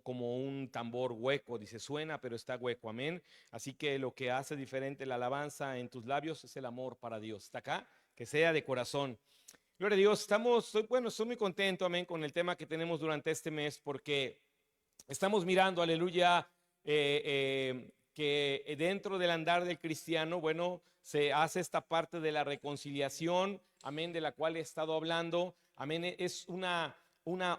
como un tambor hueco, dice, suena, pero está hueco, amén. Así que lo que hace diferente la alabanza en tus labios es el amor para Dios. ¿Está acá? Que sea de corazón. Gloria a Dios, estoy muy contento, amén, con el tema que tenemos durante este mes, porque estamos mirando, aleluya, que dentro del andar del cristiano, bueno, se hace esta parte de la reconciliación, amén, de la cual he estado hablando, amén, es una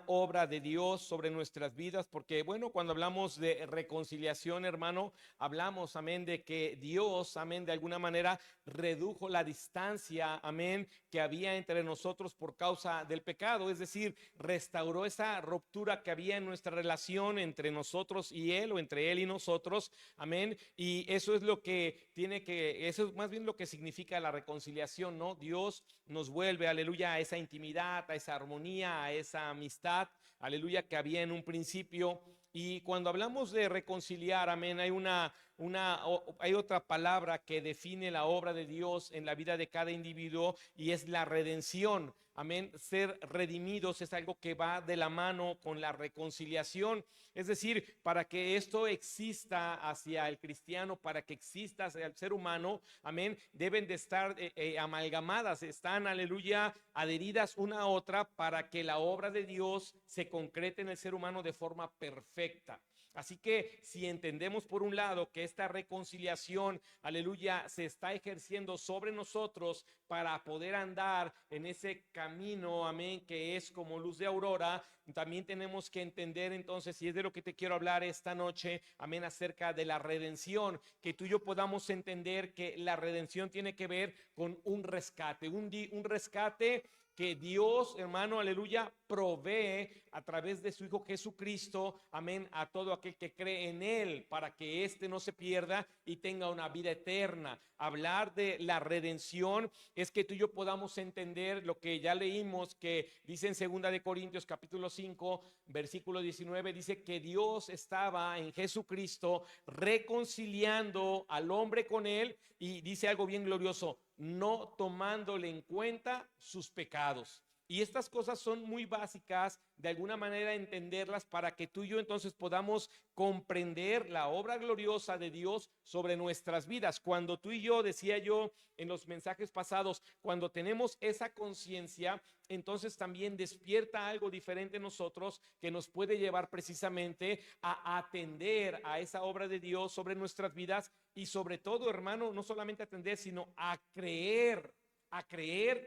obra de Dios sobre nuestras vidas, porque bueno, cuando hablamos de reconciliación, hermano, hablamos, amén, de que Dios, amén, de alguna manera redujo la distancia, amén, que había entre nosotros por causa del pecado, es decir, restauró esa ruptura que había en nuestra relación entre nosotros y Él, o entre Él y nosotros, amén, y eso es lo que eso es más bien lo que significa la reconciliación, ¿no? Dios nos vuelve, aleluya, a esa intimidad, a esa armonía, a esa amistad, aleluya, que había en un principio. Y cuando hablamos de reconciliar, amén, hay otra palabra que define la obra de Dios en la vida de cada individuo, y es la redención. Amén. Ser redimidos es algo que va de la mano con la reconciliación. Es decir, para que esto exista hacia el cristiano, para que exista hacia el ser humano, amén, deben de estar amalgamadas, están, aleluya, adheridas una a otra para que la obra de Dios se concrete en el ser humano de forma perfecta. Así que si entendemos por un lado que esta reconciliación, aleluya, se está ejerciendo sobre nosotros para poder andar en ese camino, amén, que es como luz de aurora, también tenemos que entender entonces, y es de lo que te quiero hablar esta noche, amén, acerca de la redención, que tú y yo podamos entender que la redención tiene que ver con un rescate, un rescate que Dios, hermano, aleluya, provee a través de su Hijo Jesucristo, amén, a todo aquel que cree en Él, para que éste no se pierda y tenga una vida eterna. Hablar de la redención es que tú y yo podamos entender lo que ya leímos, que dice en 2 Corintios capítulo 5, versículo 19, dice que Dios estaba en Jesucristo reconciliando al hombre con Él, y dice algo bien glorioso, no tomándole en cuenta sus pecados. Y estas cosas son muy básicas, de alguna manera entenderlas para que tú y yo entonces podamos comprender la obra gloriosa de Dios sobre nuestras vidas. Cuando tú y yo, decía yo en los mensajes pasados, cuando tenemos esa conciencia, entonces también despierta algo diferente en nosotros que nos puede llevar precisamente a atender a esa obra de Dios sobre nuestras vidas, y sobre todo, hermano, no solamente atender, sino a creer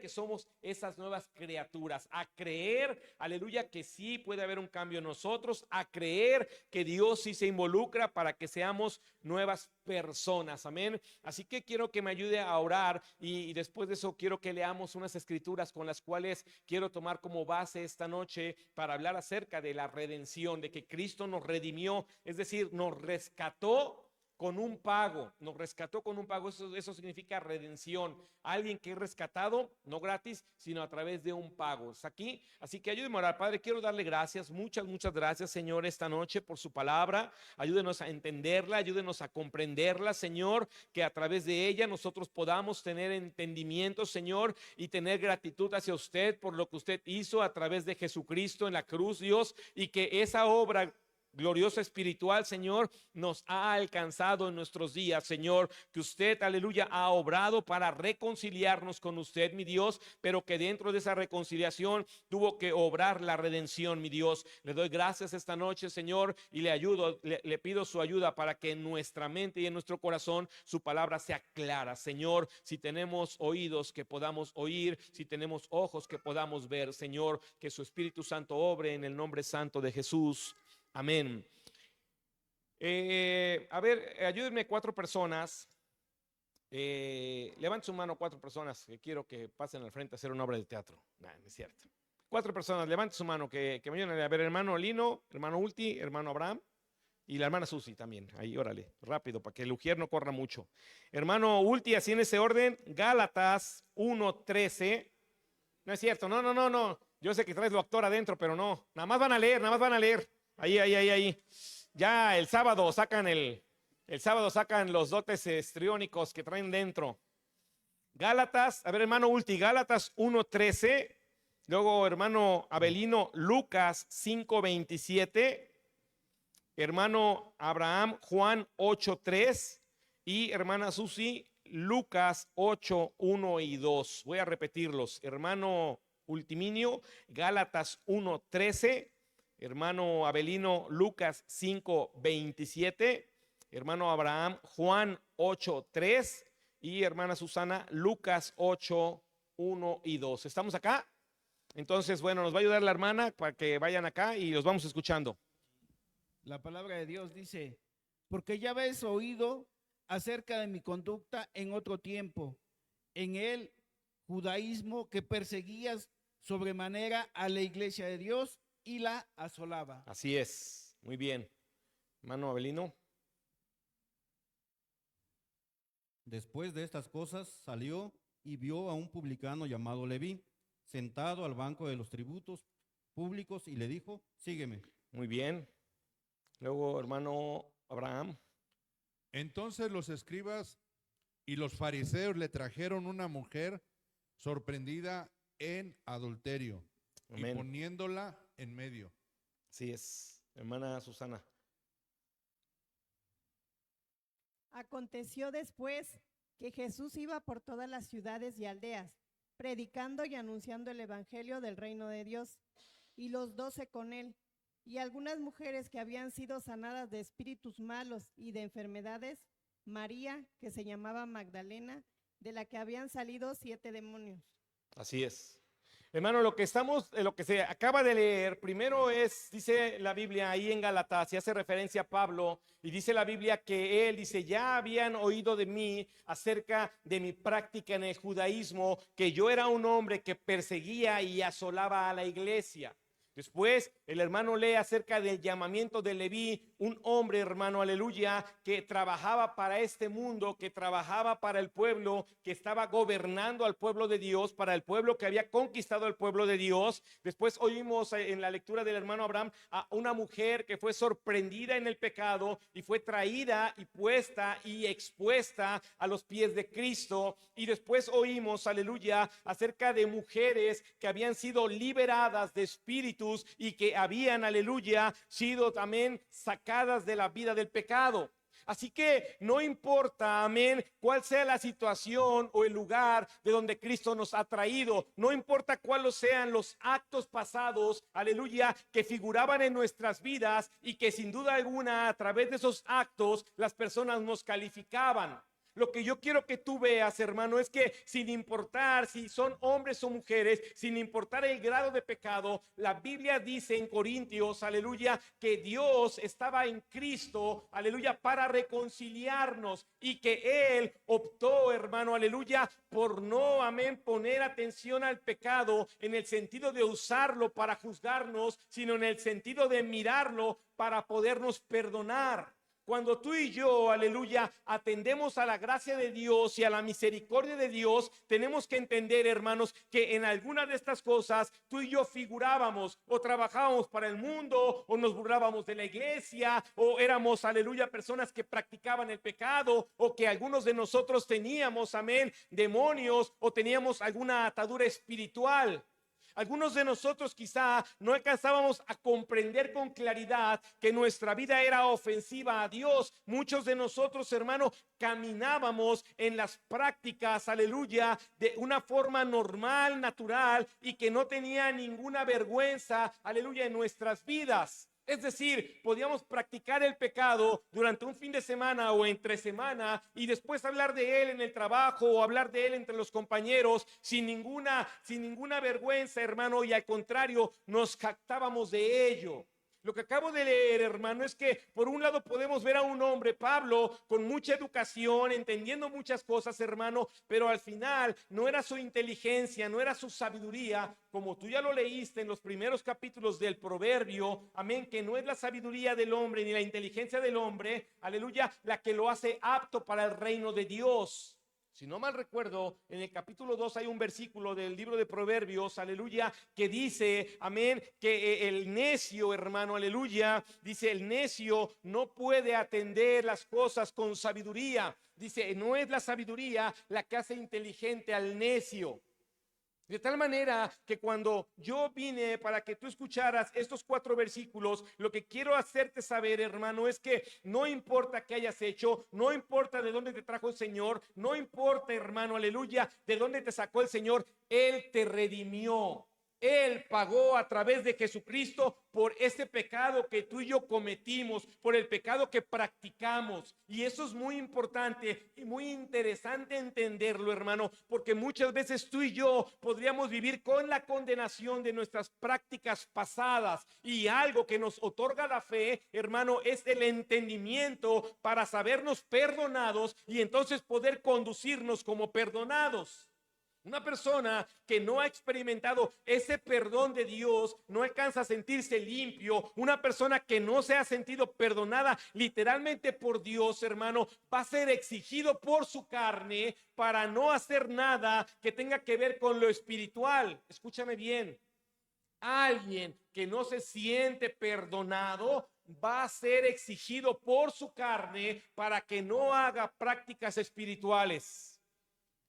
que somos esas nuevas criaturas, a creer, aleluya, que sí puede haber un cambio en nosotros, a creer que Dios sí se involucra para que seamos nuevas personas, amén. Así que quiero que me ayude a orar, y después de eso quiero que leamos unas escrituras con las cuales quiero tomar como base esta noche para hablar acerca de la redención, de que Cristo nos redimió, es decir, nos rescató con un pago, nos rescató con un pago. Eso significa redención, alguien que es rescatado, no gratis, sino a través de un pago. ¿Está aquí? Así que ayúdeme a orar. Padre, quiero darle gracias, muchas gracias, Señor, esta noche por su palabra. Ayúdenos a entenderla, ayúdenos a comprenderla, Señor, que a través de ella nosotros podamos tener entendimiento, Señor, y tener gratitud hacia usted por lo que usted hizo a través de Jesucristo en la cruz, Dios, y que esa obra gloriosa espiritual, Señor, nos ha alcanzado en nuestros días, Señor, que usted, aleluya, ha obrado para reconciliarnos con usted, mi Dios, pero que dentro de esa reconciliación tuvo que obrar la redención, mi Dios. Le doy gracias esta noche, Señor, y le pido su ayuda para que en nuestra mente y en nuestro corazón su palabra sea clara, Señor. Si tenemos oídos, que podamos oír; si tenemos ojos, que podamos ver, Señor, que su Espíritu Santo obre en el nombre santo de Jesús. Amén. Ayúdenme 4 personas. Levanten su mano 4 personas que quiero que pasen al frente a hacer una obra de teatro. No es cierto. 4 personas, levanten su mano que me ayuden a ver. Hermano Lino, hermano Ulti, hermano Abraham y la hermana Susi también. Ahí, órale, rápido, para que el ujier no corra mucho. Hermano Ulti, así en ese orden, Gálatas 1:13. No es cierto, no. Yo sé que traes lo actor adentro, pero no. Nada más van a leer. Ahí. Ya el sábado sacan los dotes histriónicos que traen dentro. Gálatas, a ver, hermano Ulti, Gálatas 1:13. Luego, hermano Abelino, Lucas 5:27. hermano Abraham, Juan 8:3 y hermana Susi, Lucas 8:1 y 2. Voy a repetirlos. Hermano Ultiminio, Gálatas 1:13. Hermano Abelino, Lucas 5:27. Hermano Abraham, Juan 8:3 y hermana Susana, Lucas 8:1 y 2. ¿Estamos acá? Entonces, bueno, nos va a ayudar la hermana para que vayan acá y los vamos escuchando. La palabra de Dios dice: porque ya habéis oído acerca de mi conducta en otro tiempo, en el judaísmo, que perseguías sobremanera a la iglesia de Dios y la asolaba. Así es, muy bien. Hermano Abelino. Después de estas cosas salió y vio a un publicano llamado Leví, sentado al banco de los tributos públicos, y le dijo: sígueme. Muy bien. Luego, hermano Abraham. Entonces los escribas y los fariseos le trajeron una mujer sorprendida en adulterio. Amén. Y poniéndola en medio. Así es, hermana Susana. Aconteció después que Jesús iba por todas las ciudades y aldeas, predicando y anunciando el evangelio del reino de Dios, y los 12 con él, y algunas mujeres que habían sido sanadas de espíritus malos y de enfermedades, María, que se llamaba Magdalena, de la que habían salido 7 demonios. Así es. Hermano, lo que se acaba de leer, primero dice la Biblia ahí en Gálatas, y hace referencia a Pablo, y dice la Biblia que él dice: ya habían oído de mí acerca de mi práctica en el judaísmo, que yo era un hombre que perseguía y asolaba a la iglesia. Después el hermano lee acerca del llamamiento de Leví, un hombre, hermano, aleluya, que trabajaba para este mundo, que trabajaba para el pueblo, que estaba gobernando al pueblo de Dios, para el pueblo que había conquistado al pueblo de Dios. Después oímos en la lectura del hermano Abraham a una mujer que fue sorprendida en el pecado y fue traída y puesta y expuesta a los pies de Cristo. Y después oímos, aleluya, acerca de mujeres que habían sido liberadas de espíritus y que habían, aleluya, sido también sacadas de la vida del pecado. Así que no importa, amén, cuál sea la situación o el lugar de donde Cristo nos ha traído, no importa cuáles sean los actos pasados, aleluya, que figuraban en nuestras vidas y que sin duda alguna a través de esos actos las personas nos calificaban. Lo que yo quiero que tú veas, hermano, es que sin importar si son hombres o mujeres, sin importar el grado de pecado, la Biblia dice en Corintios, aleluya, que Dios estaba en Cristo, aleluya, para reconciliarnos, y que Él optó, hermano, aleluya, por no, amén, poner atención al pecado en el sentido de usarlo para juzgarnos, sino en el sentido de mirarlo para podernos perdonar. Cuando tú y yo, aleluya, atendemos a la gracia de Dios y a la misericordia de Dios, tenemos que entender, hermanos, que en alguna de estas cosas tú y yo figurábamos o trabajábamos para el mundo, o nos burlábamos de la iglesia, o éramos, aleluya, personas que practicaban el pecado, o que algunos de nosotros teníamos, amén, demonios, o teníamos alguna atadura espiritual. Algunos de nosotros quizá no alcanzábamos a comprender con claridad que nuestra vida era ofensiva a Dios. Muchos de nosotros, hermano, caminábamos en las prácticas, aleluya, de una forma normal, natural, y que no tenía ninguna vergüenza, aleluya, en nuestras vidas. Es decir, podíamos practicar el pecado durante un fin de semana o entre semana y después hablar de él en el trabajo o hablar de él entre los compañeros sin ninguna vergüenza, hermano, y al contrario, nos jactábamos de ello. Lo que acabo de leer, hermano, es que por un lado podemos ver a un hombre, Pablo, con mucha educación, entendiendo muchas cosas, hermano, pero al final no era su inteligencia, no era su sabiduría, como tú ya lo leíste en los primeros capítulos del Proverbio, amén, que no es la sabiduría del hombre ni la inteligencia del hombre, aleluya, la que lo hace apto para el reino de Dios. Si no mal recuerdo, en el capítulo 2 hay un versículo del libro de Proverbios, aleluya, que dice, amén, que el necio, hermano, aleluya, dice, el necio no puede atender las cosas con sabiduría. Dice, no es la sabiduría la que hace inteligente al necio. De tal manera que cuando yo vine para que tú escucharas estos 4 versículos, lo que quiero hacerte saber, hermano, es que no importa qué hayas hecho, no importa de dónde te trajo el Señor, no importa, hermano, aleluya, de dónde te sacó el Señor, Él te redimió. Él pagó a través de Jesucristo por ese pecado que tú y yo cometimos, por el pecado que practicamos. Y eso es muy importante y muy interesante entenderlo, hermano, porque muchas veces tú y yo podríamos vivir con la condenación de nuestras prácticas pasadas. Y algo que nos otorga la fe, hermano, es el entendimiento para sabernos perdonados y entonces poder conducirnos como perdonados. Una persona que no ha experimentado ese perdón de Dios no alcanza a sentirse limpio. Una persona que no se ha sentido perdonada literalmente por Dios, hermano, va a ser exigido por su carne para no hacer nada que tenga que ver con lo espiritual. Escúchame bien. Alguien que no se siente perdonado va a ser exigido por su carne para que no haga prácticas espirituales.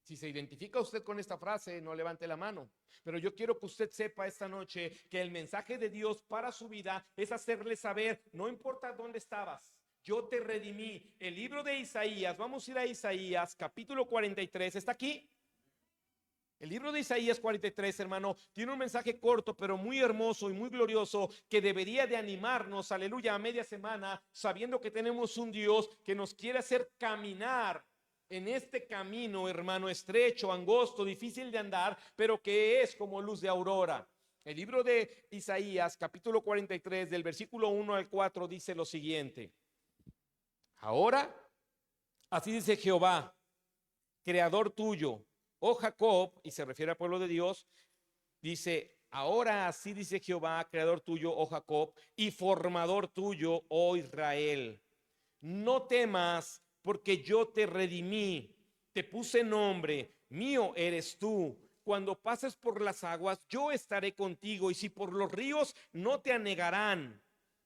Si se identifica usted con esta frase, no levante la mano. Pero yo quiero que usted sepa esta noche que el mensaje de Dios para su vida es hacerle saber, no importa dónde estabas, yo te redimí. El libro de Isaías, vamos a ir a Isaías, capítulo 43, ¿está aquí? El libro de Isaías 43, hermano, tiene un mensaje corto, pero muy hermoso y muy glorioso que debería de animarnos, aleluya, a media semana, sabiendo que tenemos un Dios que nos quiere hacer caminar en este camino, hermano, estrecho, angosto, difícil de andar, pero que es como luz de aurora. El libro de Isaías, capítulo 43, del versículo 1 al 4, dice lo siguiente. Ahora, así dice Jehová, creador tuyo, oh Jacob, y se refiere al pueblo de Dios, dice, ahora así dice Jehová, creador tuyo, oh Jacob, y formador tuyo, oh Israel. No temas, porque yo te redimí, te puse nombre, mío eres tú. Cuando pases por las aguas, yo estaré contigo, y si por los ríos, no te anegarán.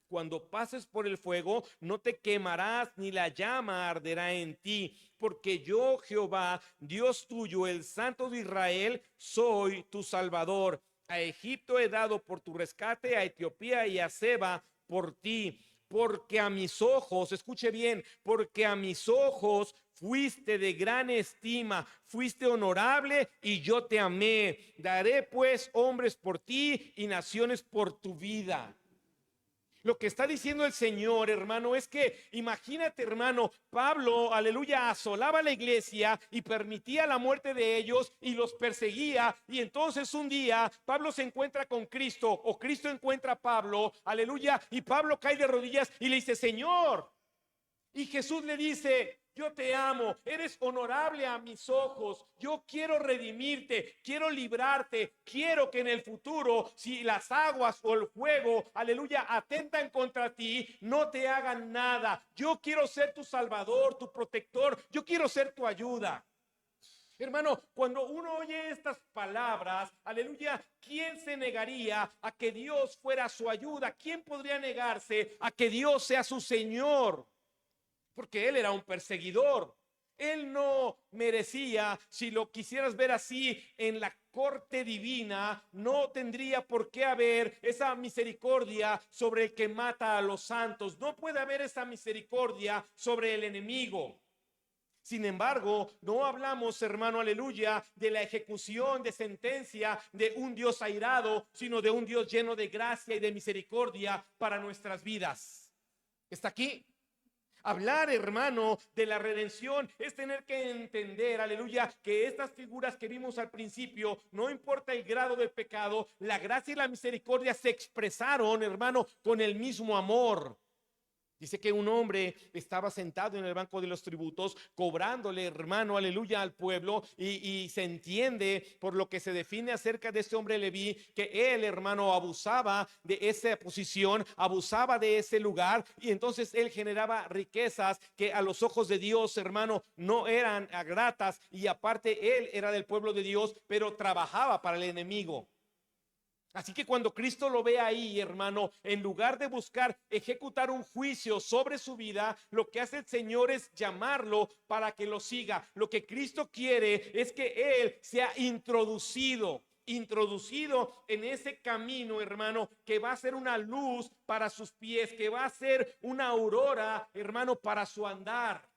Cuando pases por el fuego, no te quemarás, ni la llama arderá en ti, porque yo, Jehová, Dios tuyo, el Santo de Israel, soy tu Salvador. A Egipto he dado por tu rescate, a Etiopía y a Seba por ti. Porque a mis ojos, escuche bien, porque a mis ojos fuiste de gran estima, fuiste honorable y yo te amé. Daré pues hombres por ti y naciones por tu vida. Lo que está diciendo el Señor, hermano, es que imagínate, hermano, Pablo, aleluya, asolaba la iglesia y permitía la muerte de ellos y los perseguía. Y entonces un día Pablo se encuentra con Cristo, o Cristo encuentra a Pablo, aleluya, y Pablo cae de rodillas y le dice, Señor. Y Jesús le dice, yo te amo, eres honorable a mis ojos, yo quiero redimirte, quiero librarte, quiero que en el futuro, si las aguas o el fuego, aleluya, atentan contra ti, no te hagan nada. Yo quiero ser tu salvador, tu protector, yo quiero ser tu ayuda. Hermano, cuando uno oye estas palabras, aleluya, ¿quién se negaría a que Dios fuera su ayuda? ¿Quién podría negarse a que Dios sea su Señor? Porque él era un perseguidor. Él no merecía, si lo quisieras ver así, en la corte divina, no tendría por qué haber esa misericordia sobre el que mata a los santos. No puede haber esa misericordia sobre el enemigo. Sin embargo, no hablamos, hermano, aleluya, de la ejecución de sentencia de un Dios airado, sino de un Dios lleno de gracia y de misericordia para nuestras vidas. ¿Está aquí? Hablar, hermano, de la redención es tener que entender, aleluya, que estas figuras que vimos al principio, no importa el grado del pecado, la gracia y la misericordia se expresaron, hermano, con el mismo amor. Dice que un hombre estaba sentado en el banco de los tributos, cobrándole, hermano, aleluya, al pueblo, y se entiende por lo que se define acerca de este hombre Leví, que él, hermano, abusaba de esa posición, abusaba de ese lugar, y entonces él generaba riquezas que a los ojos de Dios, hermano, no eran gratas, y aparte él era del pueblo de Dios, pero trabajaba para el enemigo. Así que cuando Cristo lo ve ahí, hermano, en lugar de buscar ejecutar un juicio sobre su vida, lo que hace el Señor es llamarlo para que lo siga. Lo que Cristo quiere es que Él sea introducido, introducido en ese camino, hermano, que va a ser una luz para sus pies, que va a ser una aurora, hermano, para su andar.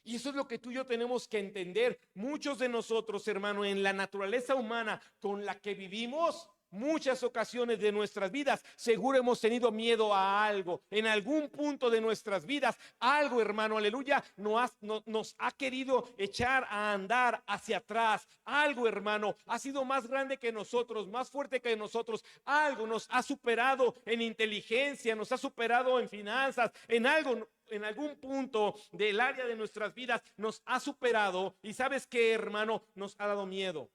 Y eso es lo que tú y yo tenemos que entender. Muchos de nosotros, hermano, en la naturaleza humana con la que vivimos, muchas ocasiones de nuestras vidas, seguro hemos tenido miedo a algo. En algún punto de nuestras vidas, algo, hermano, aleluya, nos ha querido echar a andar hacia atrás. Algo, hermano, ha sido más grande que nosotros, más fuerte que nosotros. Algo nos ha superado en inteligencia, nos ha superado en finanzas, en algo. En algún punto del área de nuestras vidas nos ha superado. Y ¿sabes qué, hermano? Nos ha dado miedo.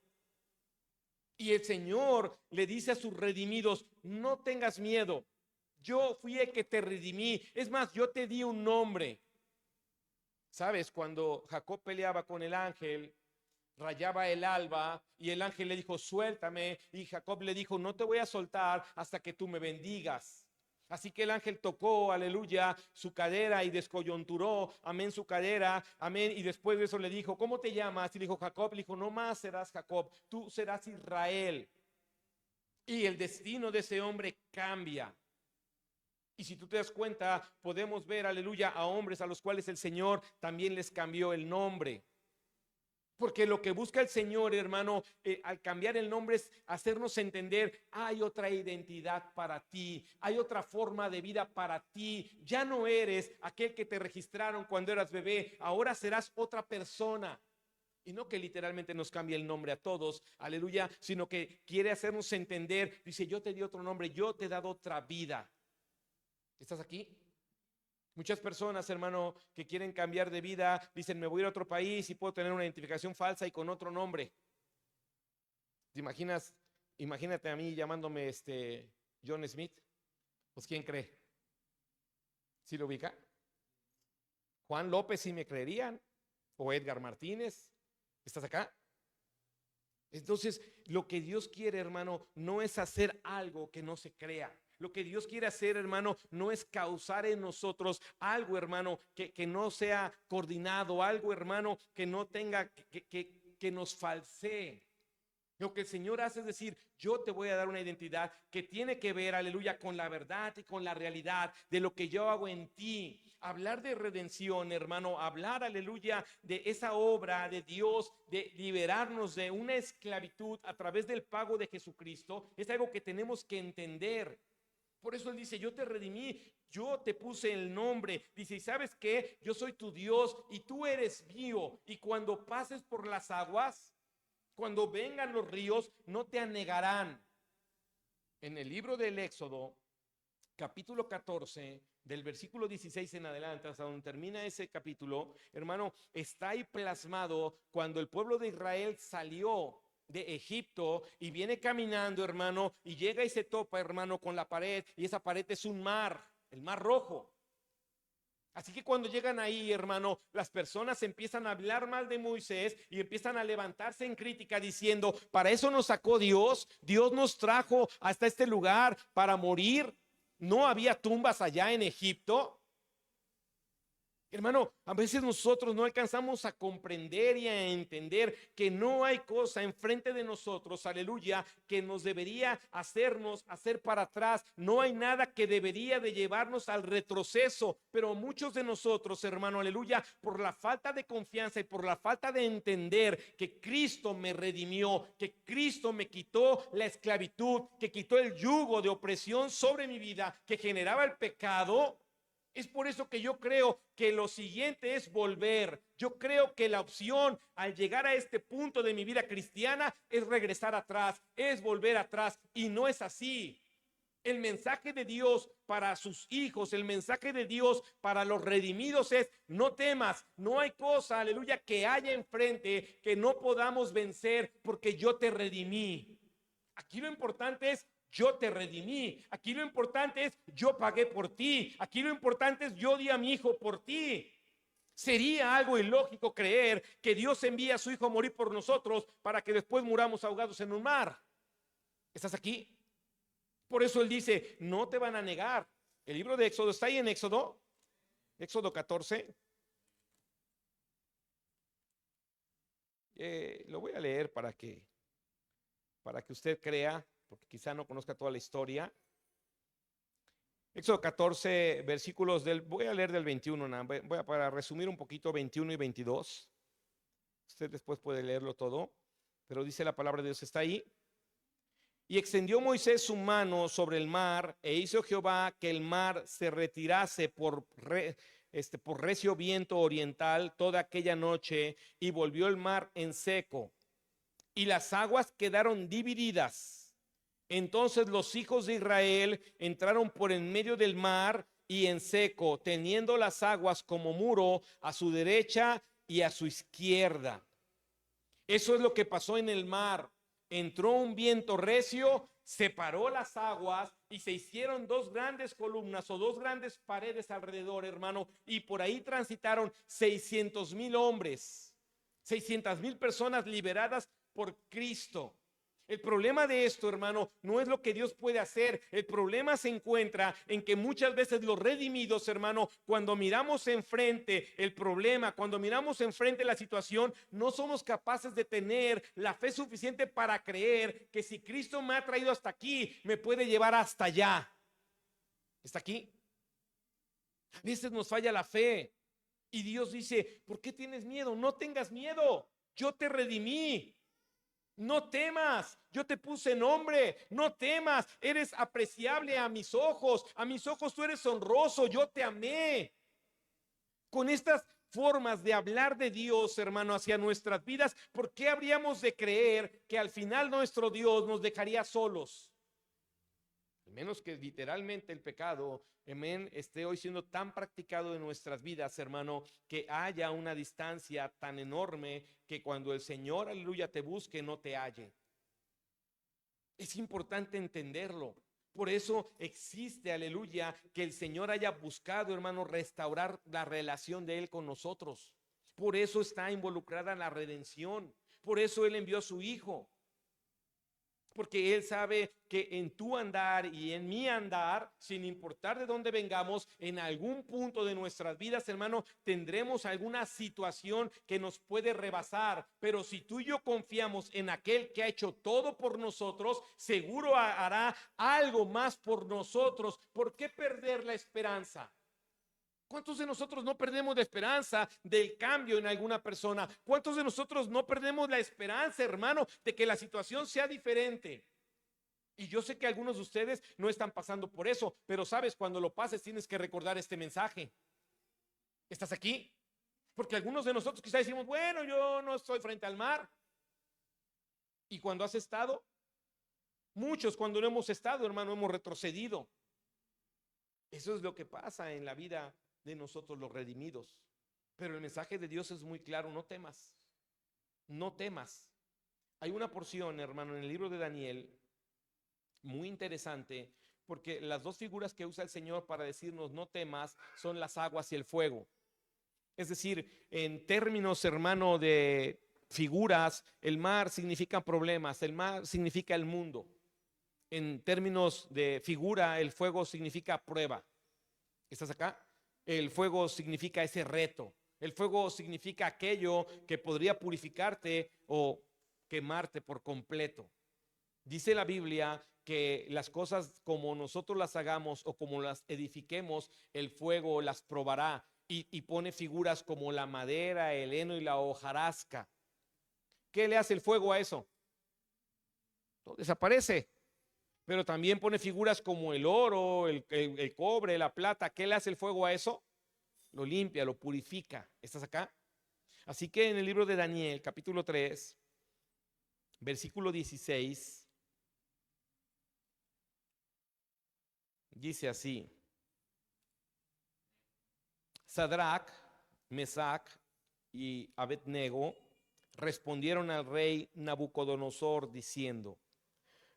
Y el Señor le dice a sus redimidos: no tengas miedo, yo fui el que te redimí. Es más, yo te di un nombre. ¿Sabes? Cuando Jacob peleaba con el ángel, rayaba el alba y el ángel le dijo: suéltame, y Jacob le dijo: no te voy a soltar hasta que tú me bendigas. Así que el ángel tocó, aleluya, su cadera y descoyunturó, amén, su cadera, amén. Y después de eso le dijo: ¿cómo te llamas? Y le dijo: Jacob. Le dijo: no más serás Jacob, tú serás Israel. Y el destino de ese hombre cambia. Y si tú te das cuenta, podemos ver, aleluya, a hombres a los cuales el Señor también les cambió el nombre. Porque lo que busca el Señor, hermano, al cambiar el nombre, es hacernos entender: hay otra identidad para ti, hay otra forma de vida para ti. Ya no eres aquel que te registraron cuando eras bebé, ahora serás otra persona. Y no que literalmente nos cambie el nombre a todos, aleluya, sino que quiere hacernos entender. Dice: yo te di otro nombre, yo te he dado otra vida. ¿Estás aquí? Muchas personas, hermano, que quieren cambiar de vida, dicen: me voy a ir a otro país y puedo tener una identificación falsa y con otro nombre. ¿Te imaginas? Imagínate a mí llamándome John Smith. Pues ¿quién cree? ¿Sí lo ubica? Juan López, ¿sí me creerían? O Edgar Martínez. ¿Estás acá? Entonces, lo que Dios quiere, hermano, no es hacer algo que no se crea. Lo que Dios quiere hacer, hermano, no es causar en nosotros algo, hermano, que no sea coordinado, algo, hermano, que no tenga, que nos falsee. Lo que el Señor hace es decir: yo te voy a dar una identidad que tiene que ver, aleluya, con la verdad y con la realidad de lo que yo hago en ti. Hablar de redención, hermano, hablar, aleluya, de esa obra de Dios, de liberarnos de una esclavitud a través del pago de Jesucristo, es algo que tenemos que entender. Por eso Él dice: yo te redimí, yo te puse el nombre. Dice: ¿y sabes qué? Yo soy tu Dios y tú eres mío. Y cuando pases por las aguas, cuando vengan los ríos, no te anegarán. En el libro del Éxodo, capítulo 14, del versículo 16 en adelante, hasta donde termina ese capítulo, hermano, está ahí plasmado cuando el pueblo de Israel salió de Egipto y viene caminando, hermano, y llega y se topa, hermano, con la pared, y esa pared es un mar, el Mar Rojo. Así que cuando llegan ahí, hermano, las personas empiezan a hablar mal de Moisés y empiezan a levantarse en crítica diciendo: para eso nos sacó Dios, Dios nos trajo hasta este lugar para morir. ¿No había tumbas allá en Egipto? Hermano, a veces nosotros no alcanzamos a comprender y a entender que no hay cosa enfrente de nosotros, aleluya, que nos debería hacernos hacer para atrás. No hay nada que debería de llevarnos al retroceso. Pero muchos de nosotros, hermano, aleluya, por la falta de confianza y por la falta de entender que Cristo me redimió, que Cristo me quitó la esclavitud, que quitó el yugo de opresión sobre mi vida que generaba el pecado. Es por eso que yo creo que lo siguiente es volver. Yo creo que la opción al llegar a este punto de mi vida cristiana es regresar atrás, es volver atrás, y no es así. El mensaje de Dios para sus hijos, el mensaje de Dios para los redimidos es: no temas, no hay cosa, aleluya, que haya enfrente que no podamos vencer, porque yo te redimí. Aquí lo importante es: yo te redimí. Aquí lo importante es: yo pagué por ti. Aquí lo importante es: yo di a mi hijo por ti. Sería algo ilógico creer que Dios envía a su hijo a morir por nosotros para que después muramos ahogados en un mar. ¿Estás aquí? Por eso Él dice: no te van a negar. El libro de Éxodo está ahí en Éxodo 14. Lo voy a leer para que para que usted crea, porque quizá no conozca toda la historia. Éxodo 14, versículos voy a leer del 21, para resumir un poquito 21 y 22. Usted después puede leerlo todo, pero dice la palabra de Dios, está ahí. Y extendió Moisés su mano sobre el mar, e hizo Jehová que el mar se retirase por recio viento oriental toda aquella noche, y volvió el mar en seco, y las aguas quedaron divididas. Entonces los hijos de Israel entraron por en medio del mar y en seco, teniendo las aguas como muro a su derecha y a su izquierda. Eso es lo que pasó en el mar. Entró un viento recio, separó las aguas y se hicieron dos grandes columnas o dos grandes paredes alrededor, hermano, y por ahí transitaron 600,000 hombres, 600,000 personas liberadas por Cristo. El problema de esto, hermano, no es lo que Dios puede hacer. El problema se encuentra en que muchas veces los redimidos, hermano, cuando miramos enfrente el problema, cuando miramos enfrente la situación, no somos capaces de tener la fe suficiente para creer que si Cristo me ha traído hasta aquí, me puede llevar hasta allá. ¿Está aquí? A veces nos falla la fe y Dios dice, ¿por qué tienes miedo? No tengas miedo, yo te redimí. No temas, yo te puse nombre, no temas, eres apreciable a mis ojos tú eres honroso, yo te amé. Con estas formas de hablar de Dios, hermano, hacia nuestras vidas, ¿por qué habríamos de creer que al final nuestro Dios nos dejaría solos? Al menos que literalmente el pecado, amén, esté hoy siendo tan practicado en nuestras vidas, hermano, que haya una distancia tan enorme que cuando el Señor, aleluya, te busque, no te halle. Es importante entenderlo. Por eso existe, aleluya, que el Señor haya buscado, hermano, restaurar la relación de Él con nosotros. Por eso está involucrada la redención. Por eso Él envió a su Hijo. Porque Él sabe que en tu andar y en mi andar, sin importar de dónde vengamos, en algún punto de nuestras vidas, hermano, tendremos alguna situación que nos puede rebasar. Pero si tú y yo confiamos en aquel que ha hecho todo por nosotros, seguro hará algo más por nosotros. ¿Por qué perder la esperanza? ¿Cuántos de nosotros no perdemos la esperanza del cambio en alguna persona? ¿Cuántos de nosotros no perdemos la esperanza, hermano, de que la situación sea diferente? Y yo sé que algunos de ustedes no están pasando por eso, pero sabes, cuando lo pases tienes que recordar este mensaje. ¿Estás aquí? Porque algunos de nosotros quizás decimos, bueno, yo no estoy frente al mar. ¿Y cuando has estado? Muchos cuando no hemos estado, hermano, hemos retrocedido. Eso es lo que pasa en la vida de nosotros los redimidos. Pero el mensaje de Dios es muy claro, no temas, no temas. Hay una porción, hermano, en el libro de Daniel, muy interesante, porque las dos figuras que usa el Señor para decirnos no temas son las aguas y el fuego. Es decir, en términos, hermano, de figuras, el mar significa problemas, el mar significa el mundo. En términos de figura, el fuego significa prueba. ¿Estás acá? El fuego significa ese reto. El fuego significa aquello que podría purificarte o quemarte por completo. Dice la Biblia que las cosas como nosotros las hagamos o como las edifiquemos, el fuego las probará y pone figuras como la madera, el heno y la hojarasca. ¿Qué le hace el fuego a eso? Todo desaparece. Pero también pone figuras como el oro, el cobre, la plata. ¿Qué le hace el fuego a eso? Lo limpia, lo purifica. ¿Estás acá? Así que en el libro de Daniel, capítulo 3, versículo 16, dice así: Sadrach, Mesach y Abednego respondieron al rey Nabucodonosor diciendo: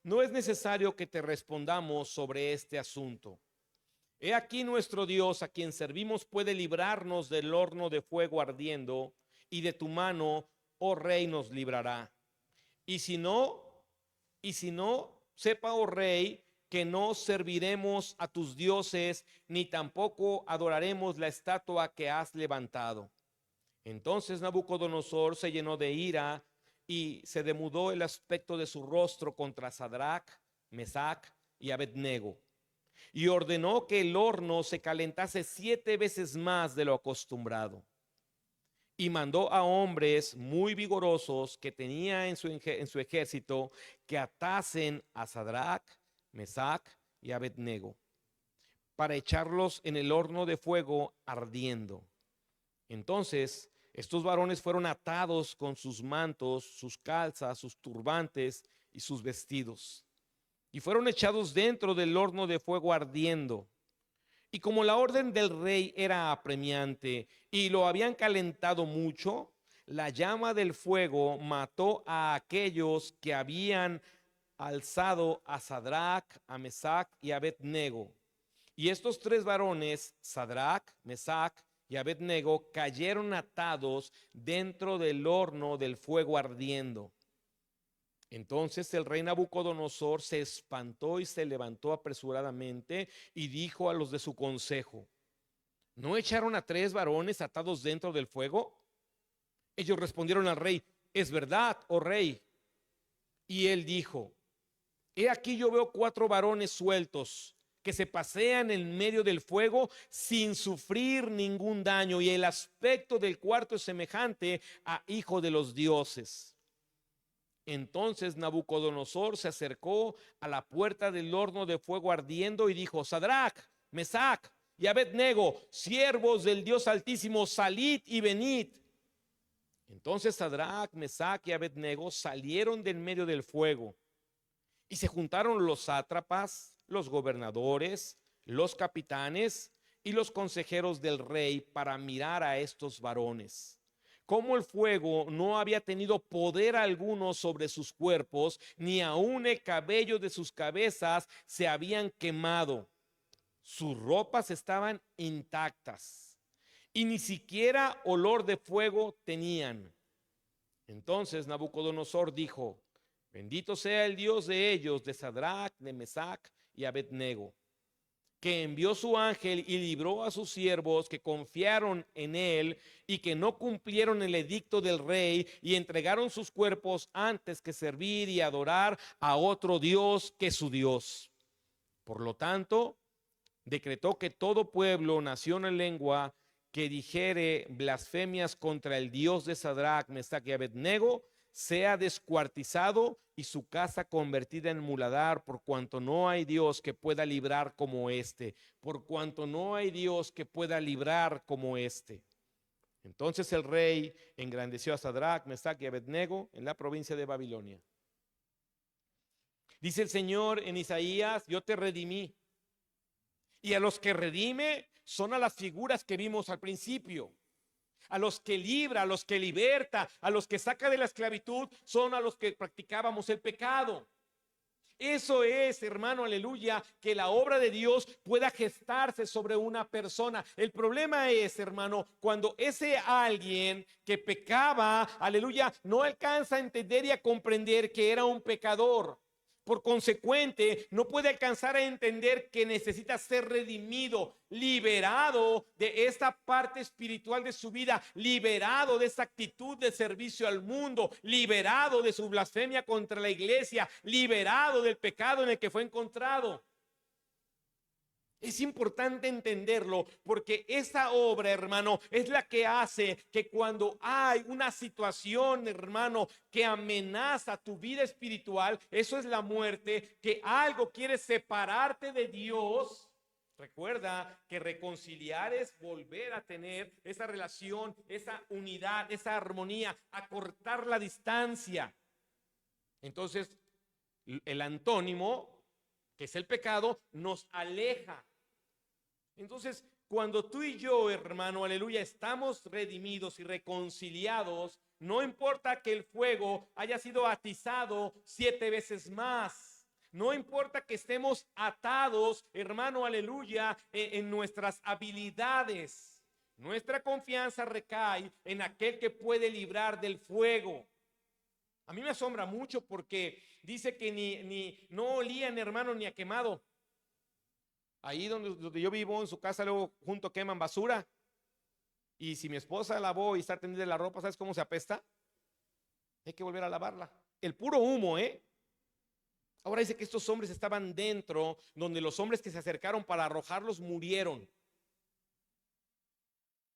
no es necesario que te respondamos sobre este asunto. He aquí nuestro Dios, a quien servimos, puede librarnos del horno de fuego ardiendo, y de tu mano, oh rey, nos librará. Y si no, sepa, oh rey, que no serviremos a tus dioses, ni tampoco adoraremos la estatua que has levantado. Entonces Nabucodonosor se llenó de ira y se demudó el aspecto de su rostro contra Sadrach, Mesach y Abednego, y ordenó que el horno se calentase 7 veces más de lo acostumbrado. Y mandó a hombres muy vigorosos que tenía en su ejército que atasen a Sadrach, Mesach y Abednego para echarlos en el horno de fuego ardiendo. Entonces estos varones fueron atados con sus mantos, sus calzas, sus turbantes y sus vestidos, y fueron echados dentro del horno de fuego ardiendo. Y como la orden del rey era apremiante y lo habían calentado mucho, la llama del fuego mató a aquellos que habían alzado a Sadrach, a Mesach y a Abednego. Y estos 3 varones, Sadrach, Mesach y Abednego, cayeron atados dentro del horno del fuego ardiendo. Entonces el rey Nabucodonosor se espantó y se levantó apresuradamente y dijo a los de su consejo: ¿no echaron a 3 varones atados dentro del fuego? Ellos respondieron al rey: es verdad, oh rey. Y él dijo: he aquí yo veo 4 varones sueltos que se pasean en medio del fuego sin sufrir ningún daño, y el aspecto del cuarto es semejante a hijo de los dioses. Entonces Nabucodonosor se acercó a la puerta del horno de fuego ardiendo y dijo: Sadrach, Mesach y Abednego, siervos del Dios Altísimo, salid y venid. Entonces Sadrach, Mesach y Abednego salieron del medio del fuego, y se juntaron los sátrapas, los gobernadores, los capitanes y los consejeros del rey para mirar a estos varones. Como el fuego no había tenido poder alguno sobre sus cuerpos, ni aun el cabello de sus cabezas se habían quemado. Sus ropas estaban intactas y ni siquiera olor de fuego tenían. Entonces Nabucodonosor dijo: bendito sea el Dios de ellos, de Sadrach, de Mesach y Abednego, que envió su ángel y libró a sus siervos que confiaron en él y que no cumplieron el edicto del rey y entregaron sus cuerpos antes que servir y adorar a otro Dios que su Dios. Por lo tanto, decretó que todo pueblo, nación y lengua que dijere blasfemias contra el Dios de Sadrach, Mesach y Abednego sea descuartizado y su casa convertida en muladar, por cuanto no hay Dios que pueda librar como este, por cuanto no hay Dios que pueda librar como este. Entonces el rey engrandeció a Sadrach, Mesach y Abednego en la provincia de Babilonia. Dice el Señor en Isaías: yo te redimí. Y a los que redime son a las figuras que vimos al principio. A los que libra, a los que liberta, a los que saca de la esclavitud, son a los que practicábamos el pecado. Eso es, hermano, aleluya, que la obra de Dios pueda gestarse sobre una persona. El problema es, hermano, cuando ese alguien que pecaba, aleluya, no alcanza a entender y a comprender que era un pecador. Por consecuente, no puede alcanzar a entender que necesita ser redimido, liberado de esta parte espiritual de su vida, liberado de esa actitud de servicio al mundo, liberado de su blasfemia contra la iglesia, liberado del pecado en el que fue encontrado. Es importante entenderlo, porque esa obra, hermano, es la que hace que cuando hay una situación, hermano, que amenaza tu vida espiritual, eso es la muerte, que algo quiere separarte de Dios. Recuerda que reconciliar es volver a tener esa relación, esa unidad, esa armonía, acortar la distancia. Entonces, el antónimo, que es el pecado, nos aleja. Entonces, cuando tú y yo, hermano, aleluya, estamos redimidos y reconciliados, no importa que el fuego haya sido atizado 7 veces más. No importa que estemos atados, hermano, aleluya, en nuestras habilidades. Nuestra confianza recae en aquel que puede librar del fuego. A mí me asombra mucho porque dice que no olían, hermano, ni a quemado. Ahí donde yo vivo, en su casa, luego junto queman basura. Y si mi esposa lavó y está tendida la ropa, ¿sabes cómo se apesta? Hay que volver a lavarla. El puro humo, Ahora dice que estos hombres estaban dentro, donde los hombres que se acercaron para arrojarlos murieron.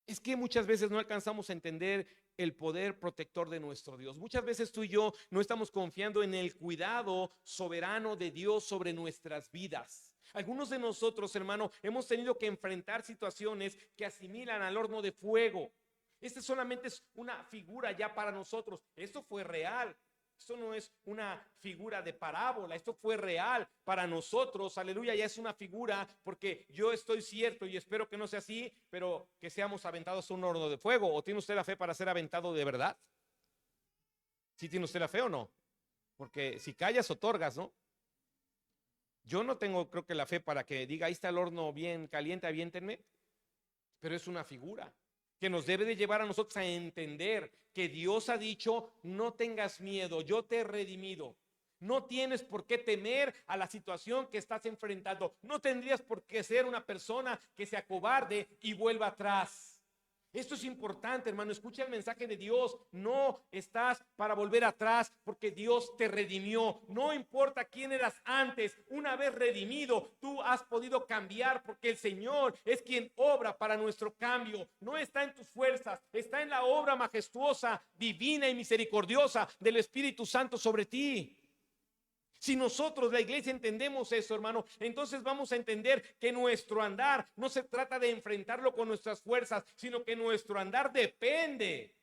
Es que muchas veces no alcanzamos a entender el poder protector de nuestro Dios. Muchas veces tú y yo no estamos confiando en el cuidado soberano de Dios sobre nuestras vidas. Algunos de nosotros, hermano, hemos tenido que enfrentar situaciones que asimilan al horno de fuego. Este solamente es una figura ya para nosotros. Esto fue real. Esto no es una figura de parábola, esto fue real para nosotros, aleluya, ya es una figura, porque yo estoy cierto y espero que no sea así, pero que seamos aventados a un horno de fuego. ¿O tiene usted la fe para ser aventado de verdad? ¿Sí tiene usted la fe o no? Porque si callas, otorgas, ¿no? Yo no tengo, creo que la fe para que diga, ahí está el horno bien caliente, aviéntenme, pero es una figura que nos debe de llevar a nosotros a entender que Dios ha dicho, no tengas miedo, yo te he redimido. No tienes por qué temer a la situación que estás enfrentando. No tendrías por qué ser una persona que se acobarde y vuelva atrás. Esto es importante, hermano. Escucha el mensaje de Dios. No estás para volver atrás porque Dios te redimió. No importa quién eras antes. Una vez redimido, tú has podido cambiar porque el Señor es quien obra para nuestro cambio. No está en tus fuerzas, está en la obra majestuosa, divina y misericordiosa del Espíritu Santo sobre ti. Si nosotros, la iglesia, entendemos eso, hermano, entonces vamos a entender que nuestro andar no se trata de enfrentarlo con nuestras fuerzas, sino que nuestro andar depende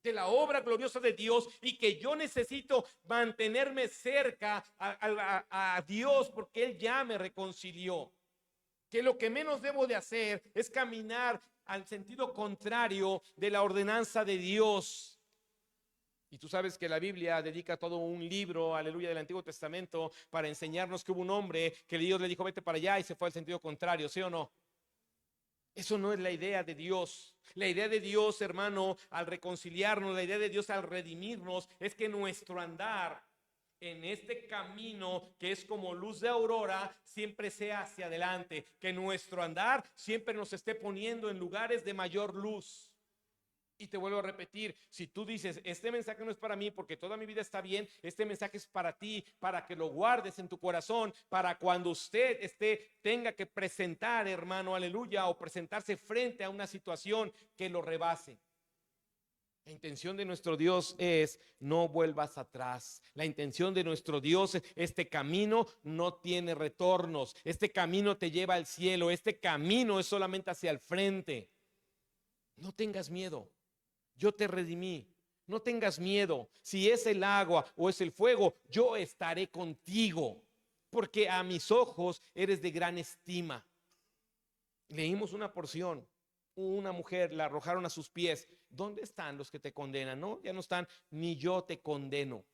de la obra gloriosa de Dios y que yo necesito mantenerme cerca a Dios porque Él ya me reconcilió. Que lo que menos debo de hacer es caminar al sentido contrario de la ordenanza de Dios. Y tú sabes que la Biblia dedica todo un libro, aleluya, del Antiguo Testamento para enseñarnos que hubo un hombre que Dios le dijo vete para allá y se fue al sentido contrario, ¿sí o no? Eso no es la idea de Dios. La idea de Dios, hermano, al reconciliarnos, la idea de Dios al redimirnos es que nuestro andar en este camino que es como luz de aurora siempre sea hacia adelante, que nuestro andar siempre nos esté poniendo en lugares de mayor luz. Y te vuelvo a repetir, si tú dices, este mensaje no es para mí porque toda mi vida está bien, este mensaje es para ti, para que lo guardes en tu corazón, para cuando usted tenga que presentar, hermano, aleluya, o presentarse frente a una situación que lo rebase. La intención de nuestro Dios es no vuelvas atrás. La intención de nuestro Dios es este camino no tiene retornos. Este camino te lleva al cielo. Este camino es solamente hacia el frente. No tengas miedo. Yo te redimí, no tengas miedo. Si es el agua o es el fuego, yo estaré contigo, porque a mis ojos eres de gran estima. Leímos una porción, una mujer la arrojaron a sus pies. ¿Dónde están los que te condenan? No, ya no están, ni yo te condeno.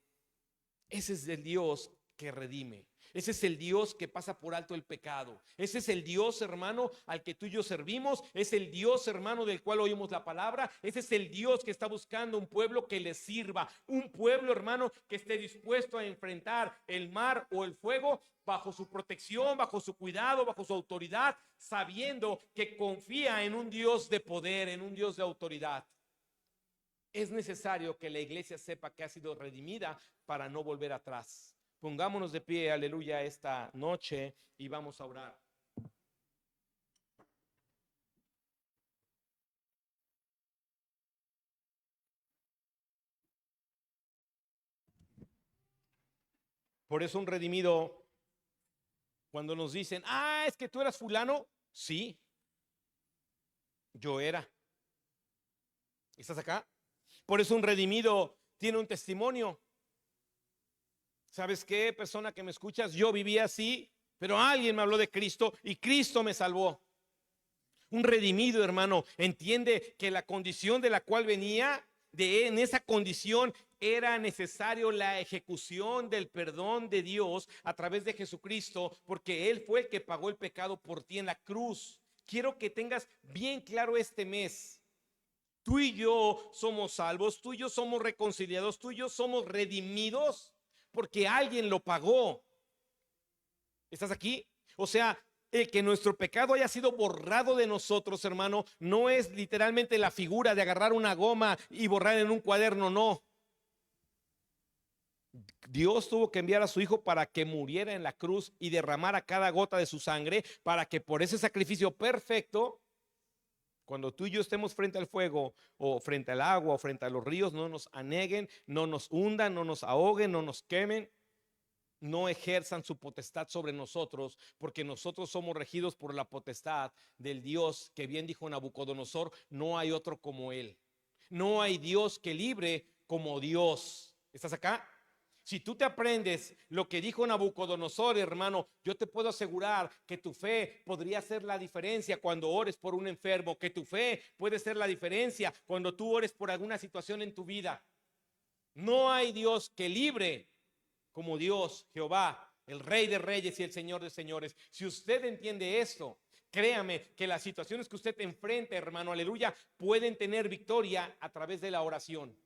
Ese es el Dios que redime. Ese es el Dios que pasa por alto el pecado. Ese es el Dios, hermano, al que tú y yo servimos. Es el Dios, hermano, del cual oímos la palabra. Ese es el Dios que está buscando un pueblo que le sirva. Un pueblo, hermano, que esté dispuesto a enfrentar el mar o el fuego bajo su protección, bajo su cuidado, bajo su autoridad, sabiendo que confía en un Dios de poder, en un Dios de autoridad. Es necesario que la iglesia sepa que ha sido redimida para no volver atrás. Pongámonos de pie, aleluya, esta noche y vamos a orar. Por eso un redimido, cuando nos dicen, es que tú eras fulano, sí, yo era. ¿Estás acá? Por eso un redimido tiene un testimonio. ¿Sabes qué, persona que me escuchas? Yo vivía así, pero alguien me habló de Cristo y Cristo me salvó. Un redimido, hermano, entiende que la condición de la cual venía, en esa condición era necesario la ejecución del perdón de Dios a través de Jesucristo, porque Él fue el que pagó el pecado por ti en la cruz. Quiero que tengas bien claro este mes. Tú y yo somos salvos, tú y yo somos reconciliados, tú y yo somos redimidos porque alguien lo pagó. ¿Estás aquí? O sea, el que nuestro pecado haya sido borrado de nosotros, hermano, no es literalmente la figura de agarrar una goma y borrar en un cuaderno, no. Dios tuvo que enviar a su hijo para que muriera en la cruz y derramara cada gota de su sangre, para que por ese sacrificio perfecto, cuando tú y yo estemos frente al fuego o frente al agua o frente a los ríos, no nos aneguen, no nos hundan, no nos ahoguen, no nos quemen, no ejerzan su potestad sobre nosotros, porque nosotros somos regidos por la potestad del Dios que bien dijo Nabucodonosor: no hay otro como él, no hay Dios que libre como Dios. ¿Estás acá? Si tú te aprendes lo que dijo Nabucodonosor, hermano, yo te puedo asegurar que tu fe podría ser la diferencia cuando ores por un enfermo, que tu fe puede ser la diferencia cuando tú ores por alguna situación en tu vida. No hay Dios que libre como Dios, Jehová, el Rey de Reyes y el Señor de Señores. Si usted entiende esto, créame que las situaciones que usted enfrenta, hermano, aleluya, pueden tener victoria a través de la oración.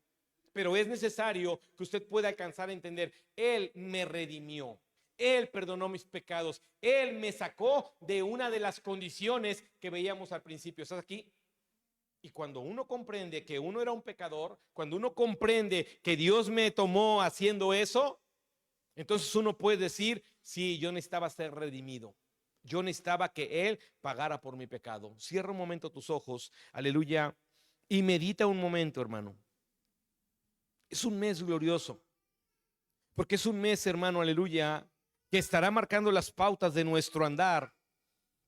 Pero es necesario que usted pueda alcanzar a entender: Él me redimió, Él perdonó mis pecados, Él me sacó de una de las condiciones que veíamos al principio. ¿Estás aquí? Y cuando uno comprende que uno era un pecador, cuando uno comprende que Dios me tomó haciendo eso, entonces uno puede decir: sí, yo necesitaba ser redimido, yo necesitaba que Él pagara por mi pecado. Cierra un momento tus ojos, aleluya, y medita un momento, hermano. Es un mes glorioso, porque es un mes, hermano, aleluya, que estará marcando las pautas de nuestro andar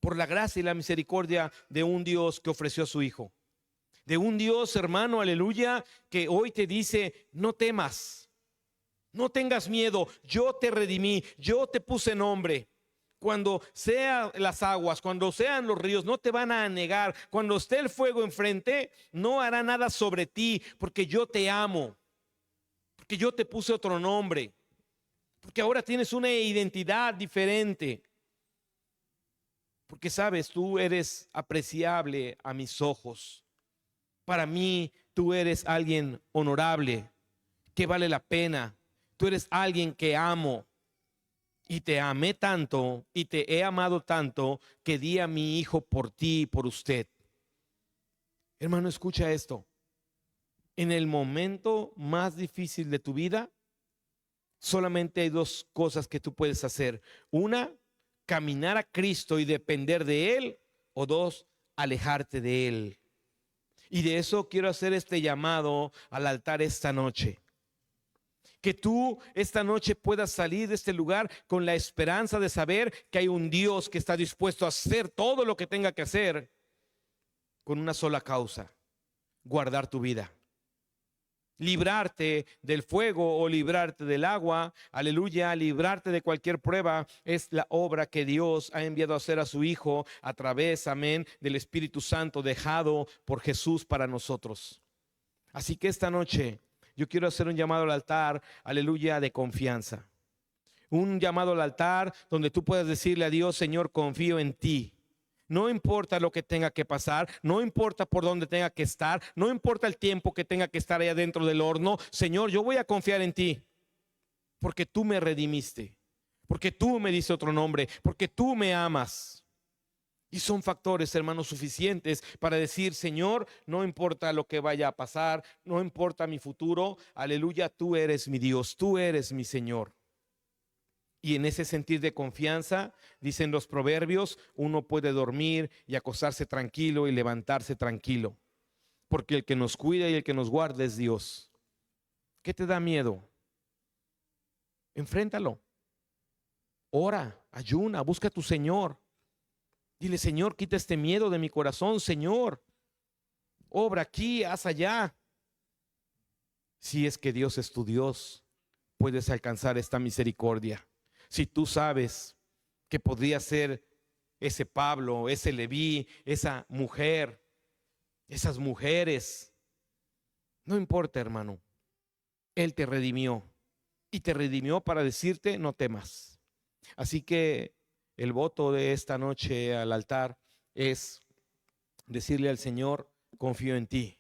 por la gracia y la misericordia de un Dios que ofreció a su Hijo. De un Dios, hermano, aleluya, que hoy te dice: no temas, no tengas miedo, yo te redimí, yo te puse nombre. Cuando sean las aguas, cuando sean los ríos, no te van a anegar. Cuando esté el fuego enfrente, no hará nada sobre ti, porque yo te amo. Porque yo te puse otro nombre, porque ahora tienes una identidad diferente, porque sabes, tú eres apreciable a mis ojos. Para mí tú eres alguien honorable, que vale la pena. Tú eres alguien que amo, y te amé tanto y te he amado tanto que di a mi hijo por ti y por usted. Hermano, escucha esto. En el momento más difícil de tu vida, solamente hay dos cosas que tú puedes hacer. Una, caminar a Cristo y depender de Él. O dos, alejarte de Él. Y de eso quiero hacer este llamado al altar esta noche. Que tú esta noche puedas salir de este lugar con la esperanza de saber que hay un Dios que está dispuesto a hacer todo lo que tenga que hacer con una sola causa: guardar tu vida. Librarte del fuego o librarte del agua, aleluya, librarte de cualquier prueba, es la obra que Dios ha enviado a hacer a su Hijo a través, amén, del Espíritu Santo dejado por Jesús para nosotros. Así que esta noche yo quiero hacer un llamado al altar, aleluya, de confianza. Un llamado al altar donde tú puedas decirle a Dios: Señor, confío en ti. No importa lo que tenga que pasar, no importa por dónde tenga que estar, no importa el tiempo que tenga que estar allá dentro del horno. Señor, yo voy a confiar en ti, porque tú me redimiste, porque tú me diste otro nombre, porque tú me amas. Y son factores, hermanos, suficientes para decir: Señor, no importa lo que vaya a pasar, no importa mi futuro, aleluya, tú eres mi Dios, tú eres mi Señor. Y en ese sentir de confianza, dicen los proverbios, uno puede dormir y acostarse tranquilo y levantarse tranquilo, porque el que nos cuida y el que nos guarda es Dios. ¿Qué te da miedo? Enfréntalo. Ora, ayuna, busca a tu Señor. Dile: Señor, quita este miedo de mi corazón. Señor, obra aquí, haz allá. Si es que Dios es tu Dios, puedes alcanzar esta misericordia. Si tú sabes que podría ser ese Pablo, ese Leví, esa mujer, esas mujeres, no importa, hermano. Él te redimió y te redimió para decirte: no temas. Así que el voto de esta noche al altar es decirle al Señor: confío en ti,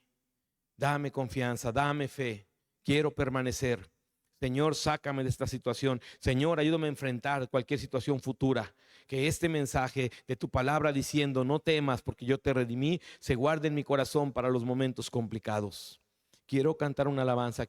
dame confianza, dame fe, quiero permanecer. Señor, sácame de esta situación. Señor, ayúdame a enfrentar cualquier situación futura. Que este mensaje de tu palabra diciendo: no temas porque yo te redimí, se guarde en mi corazón para los momentos complicados. Quiero cantar una alabanza.